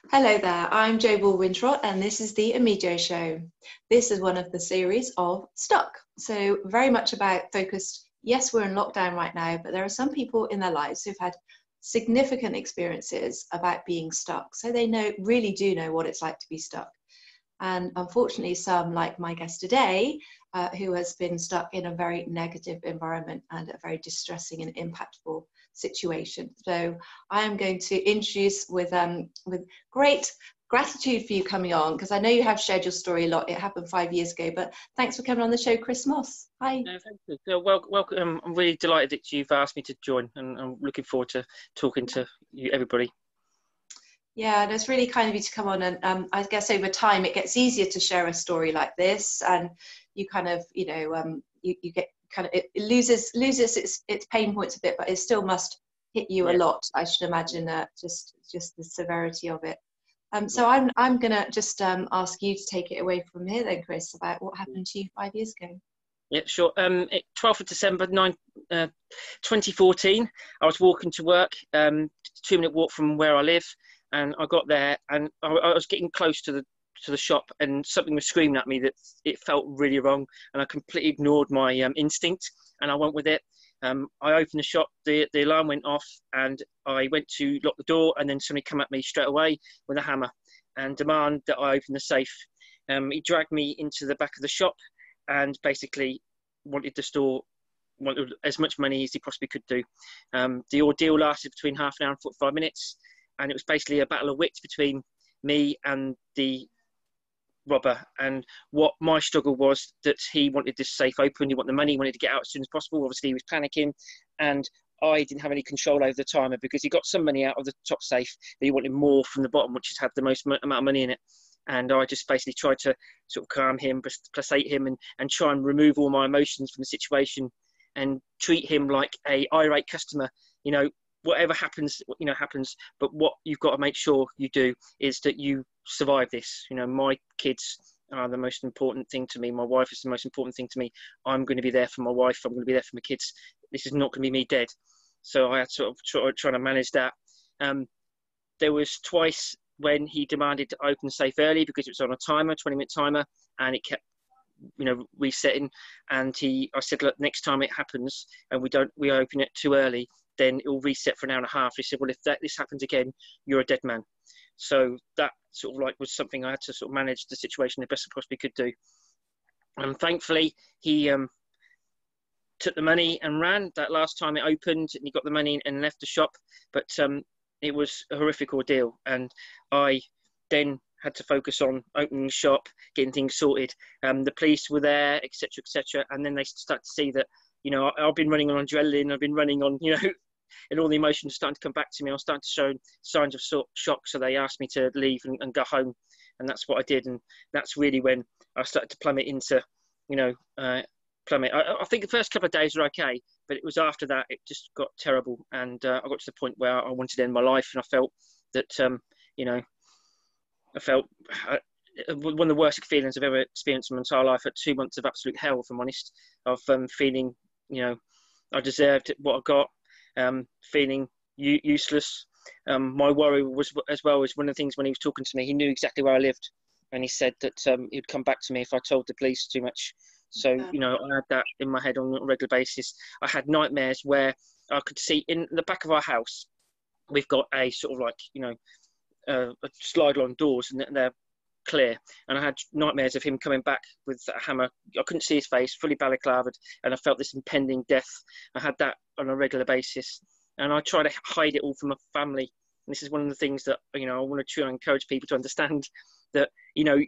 Hello there, I'm Jo Ball-Wintrott and this is the Amijo Show. This is one of the series of Stuck. So very much about focused, yes, we're in lockdown right now, but there are some people in their lives who've had significant experiences about being stuck. So they really do know what it's like to be stuck. And unfortunately, some, like my guest today, who has been stuck in a very negative environment and a very distressing and impactful situation. So I am going to introduce with great gratitude for you coming on, because I know you have shared your story a lot. It happened 5 years ago, but thanks for coming on the show, Chris Moss. Hi. No, thank you. So, welcome. I'm really delighted that you've asked me to join, and I'm looking forward to talking to you, everybody. Yeah, and it's really kind of you to come on, and I guess over time it gets easier to share a story like this, and you kind of, you get kind of, it loses its pain points a bit, but it still must hit you a lot, I should imagine, just the severity of it. So I'm gonna just ask you to take it away from here then, Chris, about what happened to you 5 years ago. Yeah, sure. 12th of December 2014, I was walking to work, 2-minute walk from where I live, and I got there, and I was getting close to the shop, and something was screaming at me that it felt really wrong, and I completely ignored my instinct, and I went with it. I opened the shop, the alarm went off, and I went to lock the door, and then somebody came at me straight away with a hammer and demanded that I open the safe. He dragged me into the back of the shop and basically wanted as much money as he possibly could do. The ordeal lasted between half an hour and 45 minutes, and it was basically a battle of wits between me and the robber. And what my struggle was, that he wanted this safe open, he wanted the money, he wanted to get out as soon as possible. Obviously he was panicking, and I didn't have any control over the timer, because he got some money out of the top safe, but he wanted more from the bottom, which has had the most amount of money in it. And I just basically tried to sort of calm him, placate him, and try and remove all my emotions from the situation, and treat him like a irate customer. Whatever happens, happens. But what you've got to make sure you do is that you survive this. My kids are the most important thing to me. My wife is the most important thing to me. I'm going to be there for my wife. I'm going to be there for my kids. This is not going to be me dead. So I had to sort of trying to manage that. There was twice when he demanded to open the safe early, because it was on a timer, 20-minute timer, and it kept resetting. And I said, look, next time it happens and we open it too early, then it will reset for an hour and a half. He said, well, if this happens again, you're a dead man. So that sort of was something I had to sort of manage the situation the best I possibly could do. And thankfully he took the money and ran. That last time it opened, and he got the money and left the shop. But it was a horrific ordeal, and I then had to focus on opening the shop, getting things sorted. The police were there, etc., etc., and then they started to see that, I've been running on adrenaline, I've been running on, and all the emotions starting to come back to me. I was starting to show signs of shock, so they asked me to leave and go home, and that's what I did. And that's really when I started to plummet into, plummet. I think the first couple of days were okay, but it was after that it just got terrible, and I got to the point where I wanted to end my life, and I felt that, one of the worst feelings I've ever experienced in my entire life. At 2 months of absolute hell, if I'm honest, of feeling, I deserved what I got, feeling useless. My worry was, as well, was one of the things when he was talking to me, he knew exactly where I lived, and he said that he'd come back to me if I told the police too much. So, I had that in my head on a regular basis. I had nightmares where I could see in the back of our house, we've got a sort of a slide on doors, and they're clear. And I had nightmares of him coming back with a hammer. I couldn't see his face, fully balaclavaed, and I felt this impending death. I had that on a regular basis. And I try to hide it all from my family. And this is one of the things that, I want to try and encourage people to understand, that, I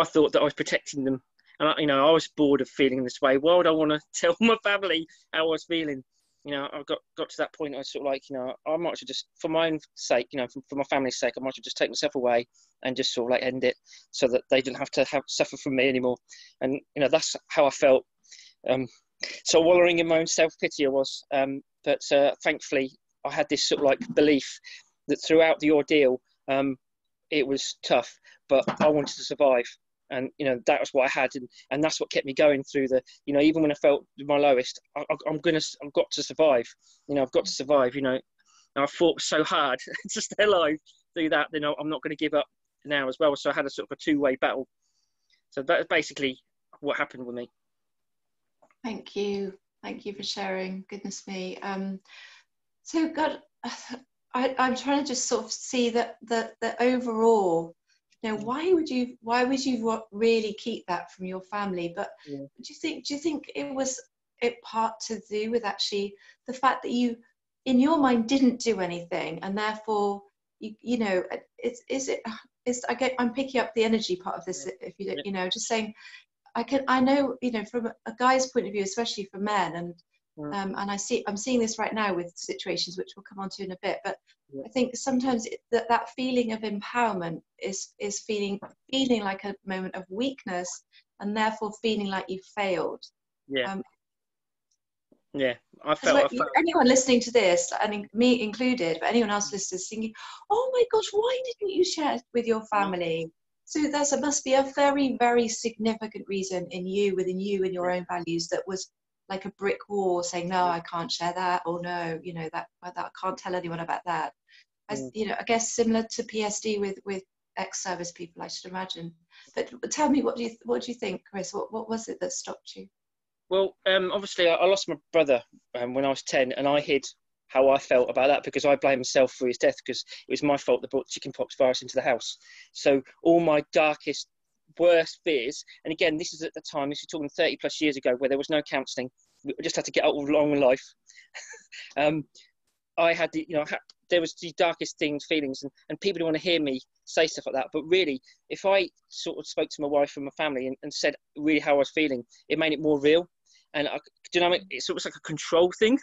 thought that I was protecting them. And, I was bored of feeling this way. Why would I want to tell my family how I was feeling? I got to that point. I was sort of I might as well just, for my own sake, for my family's sake, I might as well just take myself away and just sort of end it, so that they didn't have to suffer from me anymore. And, that's how I felt. So wallowing in my own self-pity I was. But thankfully, I had this sort of belief that throughout the ordeal, it was tough, but I wanted to survive. And, that was what I had. And that's what kept me going through the, even when I felt my lowest, I've got to survive. I've got to survive, I fought so hard to stay alive. do that, then I'm not going to give up now as well. So I had a sort of a two-way battle. So that's basically what happened with me. Thank you for sharing. Goodness me. So God, I'm trying to just sort of see that overall, you know, why would you really keep that from your family? But Yeah. do you think it was part to do with actually the fact that you, in your mind, didn't do anything, and therefore you know, I'm picking up the energy part of this. If you don't, you know, just saying, I know, you know, from a guy's point of view, especially for men, and I'm seeing this right now with situations which we'll come on to in a bit, but I think sometimes that feeling of empowerment is feeling like a moment of weakness, and therefore feeling like you failed. Yeah. Um, Yeah, I felt. Anyone listening to this, and me included, but anyone else listening, thinking, "Oh my gosh, why didn't you share it with your family?" So there must be a very, very significant reason within you and your own values, that was like a brick wall saying, "No, I can't share that," or "No, you know, that I can't tell anyone about that." You know, I guess similar to PSD with ex-service people, I should imagine. But tell me, what do you think, Chris? What was it that stopped you? Well, obviously, I lost my brother when I was 10, and I hid how I felt about that because I blame myself for his death, because it was my fault that brought the chickenpox virus into the house. So all my darkest, worst fears, and again, this is at the time, this is talking 30 plus years ago, where there was no counselling. We just had to get on along with life. I had the, you know, there was the darkest things, feelings, and people don't want to hear me say stuff like that. But really, if I sort of spoke to my wife and my family and said really how I was feeling, it made it more real. And do you know what I mean? It's almost like a control thing.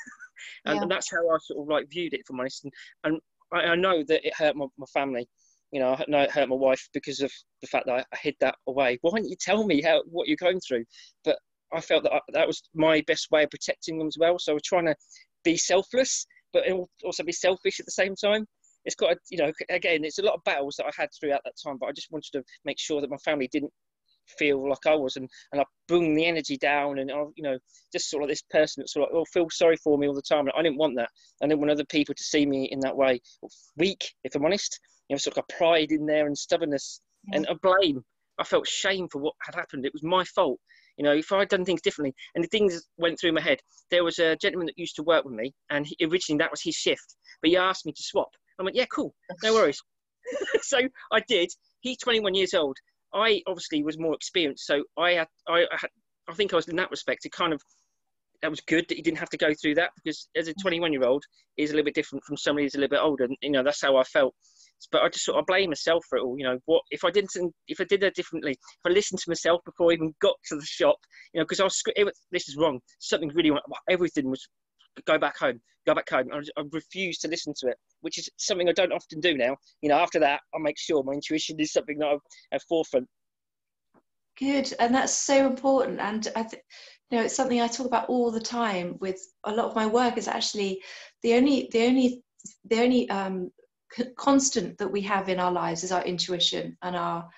And that's how I sort of like viewed it, if I'm honest. And I know that it hurt my family. You know, I know it hurt my wife because of the fact that I hid that away. Why didn't you tell me what you're going through? But I felt that that was my best way of protecting them as well. So I was trying to be selfless, but also be selfish at the same time. It's got, you know, again, it's a lot of battles that I had throughout that time, but I just wanted to make sure that my family didn't feel like I was, and I bring the energy down, and you know, just sort of this person that sort of feel sorry for me all the time. And I didn't want that. I didn't want other people to see me in that way, weak, if I'm honest. You know, sort of a pride in there and stubbornness and a blame. I felt shame for what had happened. It was my fault. You know, if I'd done things differently, and the things went through my head. There was a gentleman that used to work with me, and originally that was his shift, but he asked me to swap. I went, yeah, cool, no worries. So I did. He's 21 years old. I obviously was more experienced, so I think I was, in that respect, that was good that he didn't have to go through that, because as a 21-year-old is a little bit different from somebody who's a little bit older. And, you know, that's how I felt. But I just sort of blame myself for it all. You know, what if I did that differently? If I listened to myself before I even got to the shop, you know, because this is wrong. Something really wrong. Everything was go back home. I refused to listen to it, which is something I don't often do now. You know, after that, I make sure my intuition is something that I'm at forefront. Good, and that's so important. And you know, it's something I talk about all the time. With a lot of my work, is actually the only constant that we have in our lives is our intuition and our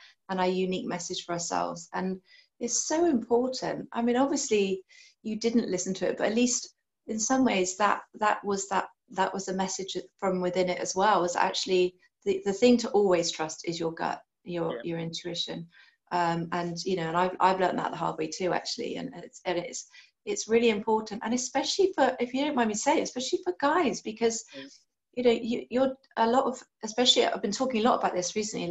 unique message for ourselves. And it's so important. I mean, obviously, you didn't listen to it, but at least in some ways that was a message from within it as well. Was actually the thing to always trust is your gut, your intuition. And you know, and I've learned that the hard way too, actually. And it's really important, and especially for, if you don't mind me saying, especially for guys, because you know, you're a lot of, especially I've been talking a lot about this recently. A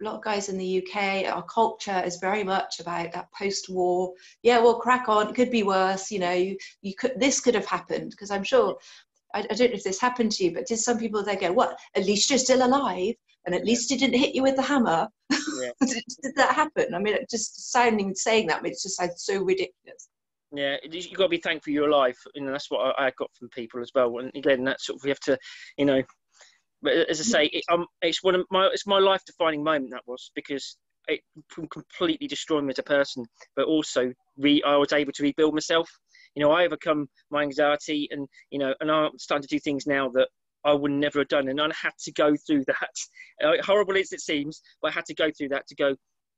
lot of guys in the UK, our culture is very much about that post-war. Yeah, well, crack on. It could be worse. You know, this could have happened, because I'm sure. I don't know if this happened to you, but did some people, they go, "What? At least you're still alive, and at least it didn't hit you with the hammer." Yeah. Did that happen? I mean, just saying that, it just sounds so ridiculous. Yeah, you've got to be thankful you're alive. You know, that's what I got from people as well. And again, that's sort of, we have to, you know. But as I say, it's my life defining moment, that was, because it completely destroyed me as a person. But also, I was able to rebuild myself. You know, I overcome my anxiety, and you know, and I'm starting to do things now that I would never have done. And I had to go through that. Horrible as it seems, but I had to go through that to go,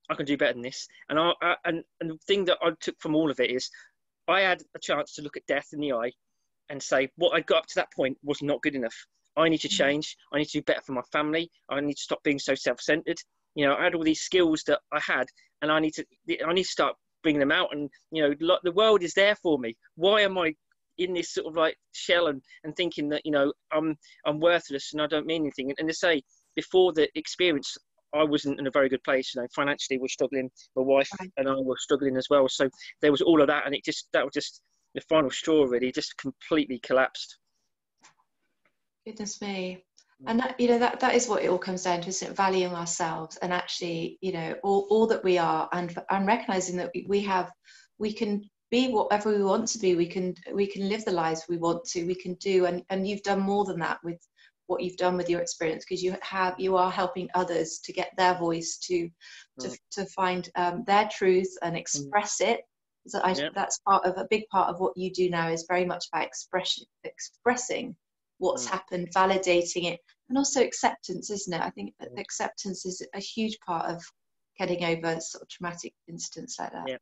I can do better than this. And and the thing that I took from all of it is, I had a chance to look at death in the eye and say what I got up to that point was not good enough. I need to change. I need to do better for my family. I need to stop being so self-centered. You know, I had all these skills that I had, and I need to start bringing them out. And, you know, like, the world is there for me. Why am I in this sort of like shell and thinking that, you know, I'm worthless and I don't mean anything? And to say, before the experience, I wasn't in a very good place. You know, financially we're struggling. My wife and I were struggling as well. So there was all of that, and that was just the final straw. Really, just completely collapsed. Goodness me. And that, you know, that is what it all comes down to, isn't it? Valuing ourselves and actually, you know, all that we are, and recognizing that we can be whatever we want to be. We can live the lives we want to. We can do, and you've done more than that with what you've done with your experience, because you are helping others to get their voice, to find their truth and express it. So that's a big part of what you do now, is very much about expressing what's happened, validating it, and also acceptance, isn't it? I think acceptance is a huge part of getting over sort of traumatic incidents like that.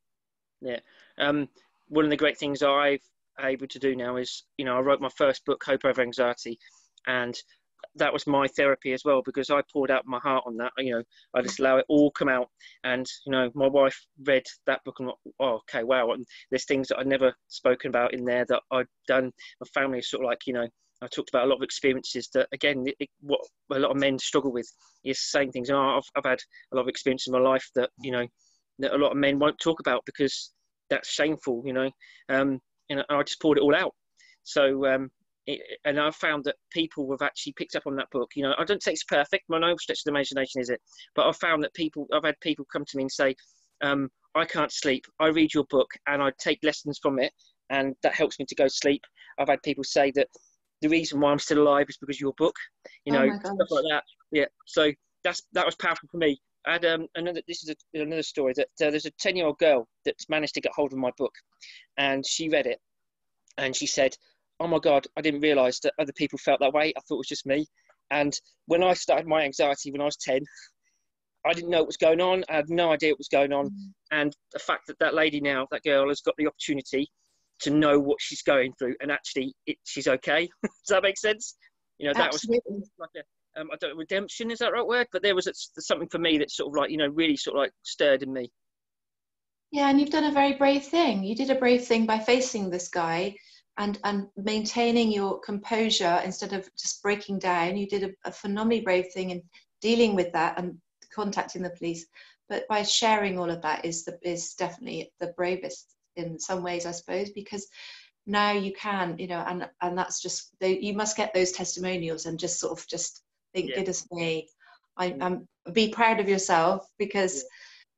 One of the great things I'm able to do now is, you know, I wrote my first book, Hope Over Anxiety, and that was my therapy as well, because I poured out my heart on that. You know, I just allow it all come out. And, you know, my wife read that book and, oh, okay, wow. And there's things that I'd never spoken about in there that I'd done. My family is sort of like, you know, I talked about a lot of experiences that, again, what a lot of men struggle with is saying things. And I've had a lot of experience in my life that, you know, that a lot of men won't talk about because that's shameful, you know. And I just poured it all out. So, and I've found that people have actually picked up on that book. You know, I don't say it's perfect, by no stretch of the imagination is it, but I've found that I've had people come to me and say, I can't sleep. I read your book and I take lessons from it, and that helps me to go sleep. I've had people say that the reason why I'm still alive is because of your book, you know, stuff like that. Yeah. So that was powerful for me. I had another story that there's a 10-year-old girl that's managed to get hold of my book, and she read it and she said, oh my God, I didn't realise that other people felt that way. I thought it was just me. And when I started my anxiety when I was 10, I didn't know what was going on. I had no idea what was going on. And the fact that lady now, that girl, has got the opportunity to know what she's going through, and actually she's okay. Does that make sense? You know, that Absolutely. was like I don't know, redemption, is that the right word? But there was something for me that sort of like, you know, really sort of like stirred in me. Yeah, and you've done a very brave thing. You did a brave thing by facing this guy and maintaining your composure instead of just breaking down. You did a phenomenally brave thing in dealing with that and contacting the police. But by sharing all of that is definitely the bravest in some ways, I suppose, because now you can, you know, and that's just, you must get those testimonials and just sort of just think, goodness me, I'm be proud of yourself, because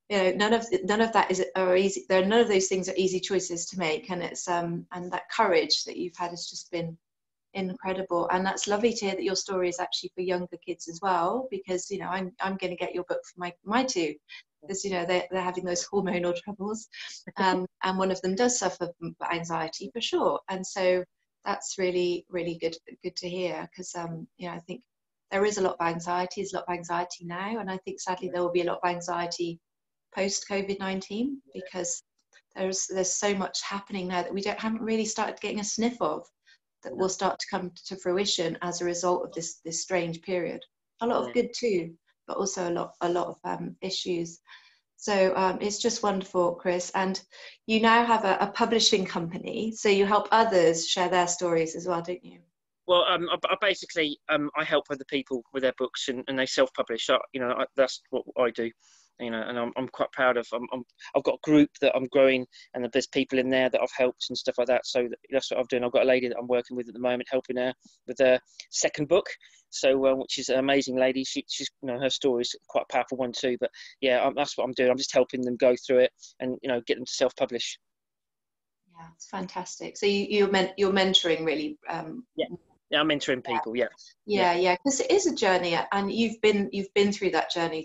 you know, none of that are easy. None of those things are easy choices to make, and it's and that courage that you've had has just been incredible. And that's lovely to hear that your story is actually for younger kids as well, because, you know, I'm going to get your book for my two, because, you know, they're having those hormonal troubles, and one of them does suffer from anxiety for sure. And so that's really, really good to hear, because you know, I think there is a lot of anxiety. There's a lot of anxiety now, and I think sadly there will be a lot of anxiety post COVID-19, because there's so much happening now that we haven't really started getting a sniff of, that will start to come to fruition as a result of this strange period. A lot of good too, but also a lot of issues. So it's just wonderful, Chris. And you now have a publishing company, so you help others share their stories as well, don't you? Well, I basically I help other people with their books, and they self-publish. You know, that's what I do. You know, and I'm quite proud of. I've got a group that I'm growing, and there's people in there that I've helped and stuff like that. So that's what I'm doing. I've got a lady that I'm working with at the moment, helping her with her second book. So which is an amazing lady. She's, you know, her story is quite a powerful one too. But yeah, that's what I'm doing. I'm just helping them go through it and, you know, get them to self-publish. Yeah, it's fantastic. So you're mentoring really. Yeah, I'm mentoring people. Yeah, because it is a journey, and you've been through that journey.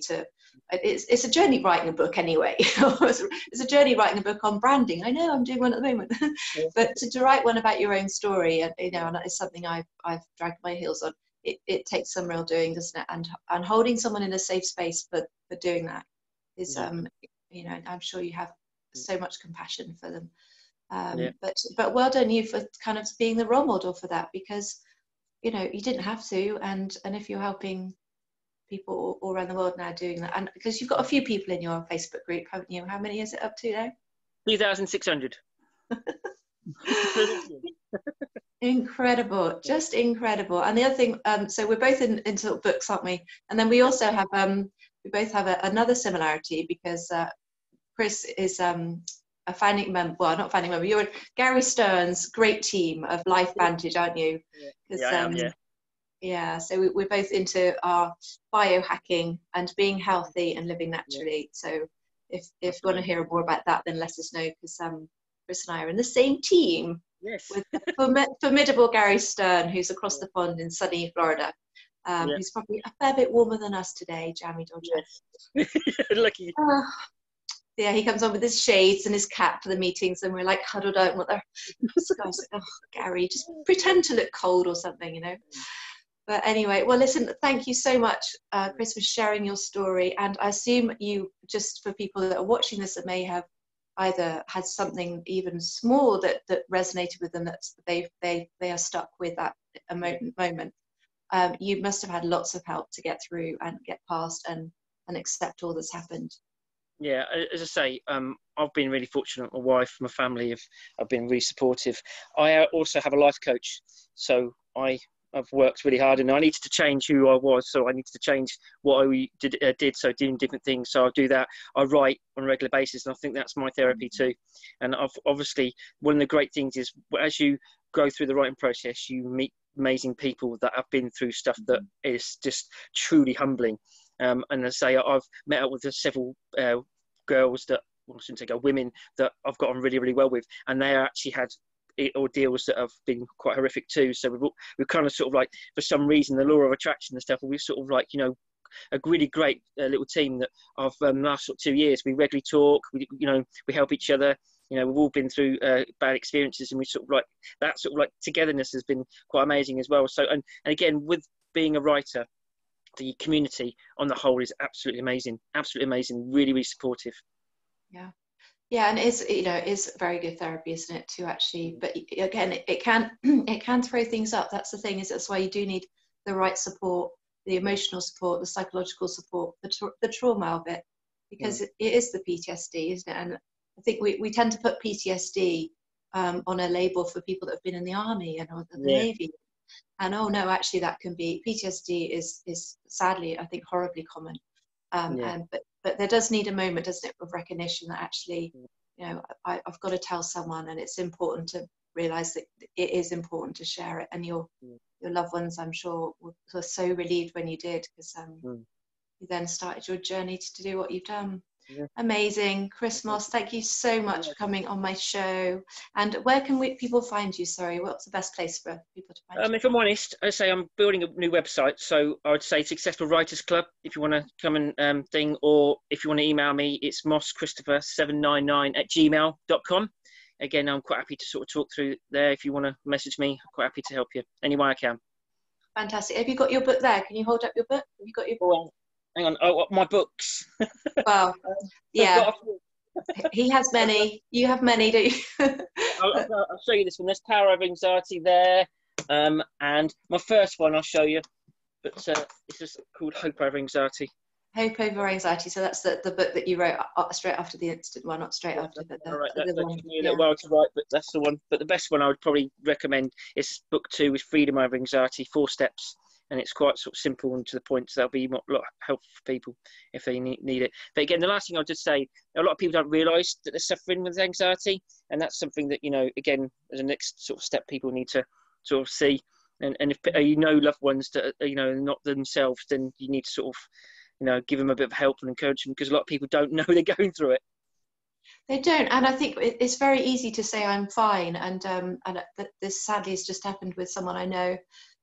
It's a journey writing a book anyway. It's a journey writing a book on branding. I know I'm doing one at the moment, but to write one about your own story, and, you know, and it's something I've dragged my heels on. It takes some real doing, doesn't it? And holding someone in a safe space for doing that is, you know, I'm sure you have so much compassion for them. But well done you for kind of being the role model for that, because you know, you didn't have to, and if you're helping people all around the world now doing that, and because you've got a few people in your Facebook group, haven't you? How many is it up to now? 2,600. Incredible, just incredible. And the other thing, so we're both into books, aren't we? And then we also have we both have another similarity, because Chris is a founding member, well, not founding member, you're Gary Stern's great team of Life Vantage, aren't you? Yeah, I am, yeah. Yeah, so we're both into our biohacking and being healthy and living naturally. So if you want to hear more about that, then let us know, because Chris and I are in the same team with the formidable Gary Stern, who's across the pond in sunny Florida, who's probably a fair bit warmer than us today, Jammy Dodger. Yes. Lucky. Yeah, he comes on with his shades and his cap to the meetings, and we're like huddled out with our guys like, oh, Gary, just pretend to look cold or something, you know. But anyway, well, listen, thank you so much, Chris, for sharing your story. And I assume you, just for people that are watching this that may have either had something even small that resonated with them, that they are stuck with that moment, you must have had lots of help to get through and get past and accept all that's happened. Yeah, as I say, I've been really fortunate. My wife, my family have been really supportive. I also have a life coach, so I've worked really hard, and I needed to change who I was, so I needed to change what I did, so doing different things. So I'll do that. I write on a regular basis, and I think that's my therapy too. And obviously, one of the great things is, as you go through the writing process, you meet amazing people that have been through stuff that is just truly humbling. And as I say, I've met up with several girls that, well, I shouldn't say women, that I've got on really, really well with, and they actually had ordeals that have been quite horrific too. So we've kind of sort of like, for some reason, the law of attraction and stuff, we've sort of like, you know, a really great little team that I've last sort of 2 years, we regularly talk, we help each other. You know, we've all been through bad experiences, and we sort of like, that sort of like togetherness has been quite amazing as well. So, and again, with being a writer, the community on the whole is absolutely amazing, really, really supportive. Yeah, and it's very good therapy, isn't it, to actually, but again, it can throw things up. That's the thing, is that's why you do need the right support, the emotional support, the psychological support, the trauma of it, because it is the PTSD, isn't it? And I think we tend to put PTSD on a label for people that have been in the army and or the Navy. And oh no, actually that can be, PTSD is sadly, I think, horribly common. But there does need a moment, doesn't it, of recognition that actually, you know, I've got to tell someone, and it's important to realize that it is important to share it. And your loved ones, I'm sure, were so relieved when you did, because you then started your journey to do what you've done. Amazing. Chris Moss, thank you so much for coming on my show. And where can people find you? Sorry, what's the best place for people to find you? If I'm honest, I say I'm building a new website, so I would say Successful Writers Club, if you want to come and thing, or if you want to email me, it's mosschristopher799@gmail.com. Again, I'm quite happy to sort of talk through there. If you want to message me, I'm quite happy to help you any way I can. Fantastic. Have you got your book there? Can you hold up your book? Have you got your book? Hang on. Oh, my books. Well, yeah. He has many. You have many, do you? I'll show you this one. There's Power Over Anxiety there. And my first one I'll show you. But this is called Hope Over Anxiety. Hope Over Anxiety. So that's the book that you wrote straight after the incident. Well, not straight after, but that took me a little while to write, but that's the one. But the best one I would probably recommend is book 2, is Freedom Over Anxiety, 4 steps. And it's quite sort of simple and to the point, so that'll be a lot helpful for people if they need it. But again, the last thing I'll just say, a lot of people don't realise that they're suffering with anxiety, and that's something that, you know, again, as a next sort of step, people need to sort of see. And if you know loved ones that are, you know, not themselves, then you need to sort of, you know, give them a bit of help and encouragement, because a lot of people don't know they're going through it. They don't, and I think it's very easy to say I'm fine, and this sadly has just happened with someone I know,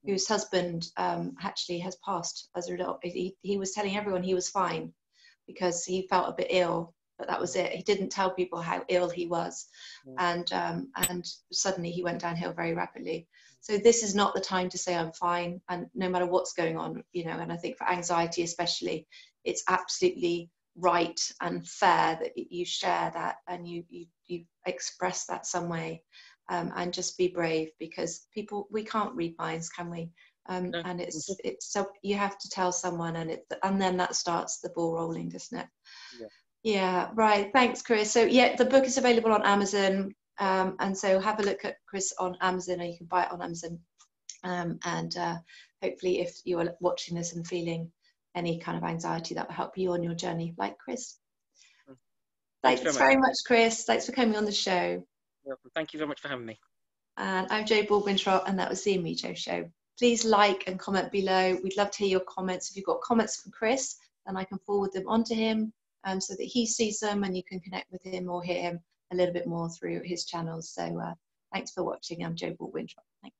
whose husband actually has passed as a result. He was telling everyone he was fine because he felt a bit ill, but that was it. He didn't tell people how ill he was, and suddenly he went downhill very rapidly. So this is not the time to say I'm fine, and no matter what's going on, you know. And I think for anxiety especially, it's absolutely right and fair that you share that and you express that some way. And just be brave, because we can't read minds, can we? No. And it's so you have to tell someone, and then that starts the ball rolling, doesn't it? Yeah. Yeah, right. Thanks, Chris. So yeah, the book is available on Amazon, and so have a look at Chris on Amazon, or you can buy it on Amazon. And hopefully, if you are watching this and feeling any kind of anxiety, that will help you on your journey, like Chris. Thanks very much, Chris. Thanks for coming on the show. Welcome. Thank you very much for having me. And I'm Jo Baldwin-Trott, and that was the Amijo Show. Please like and comment below. We'd love to hear your comments. If you've got comments from Chris, then I can forward them on to him, so that he sees them and you can connect with him or hear him a little bit more through his channels. So thanks for watching. I'm Jo Baldwin-Trott. Thanks.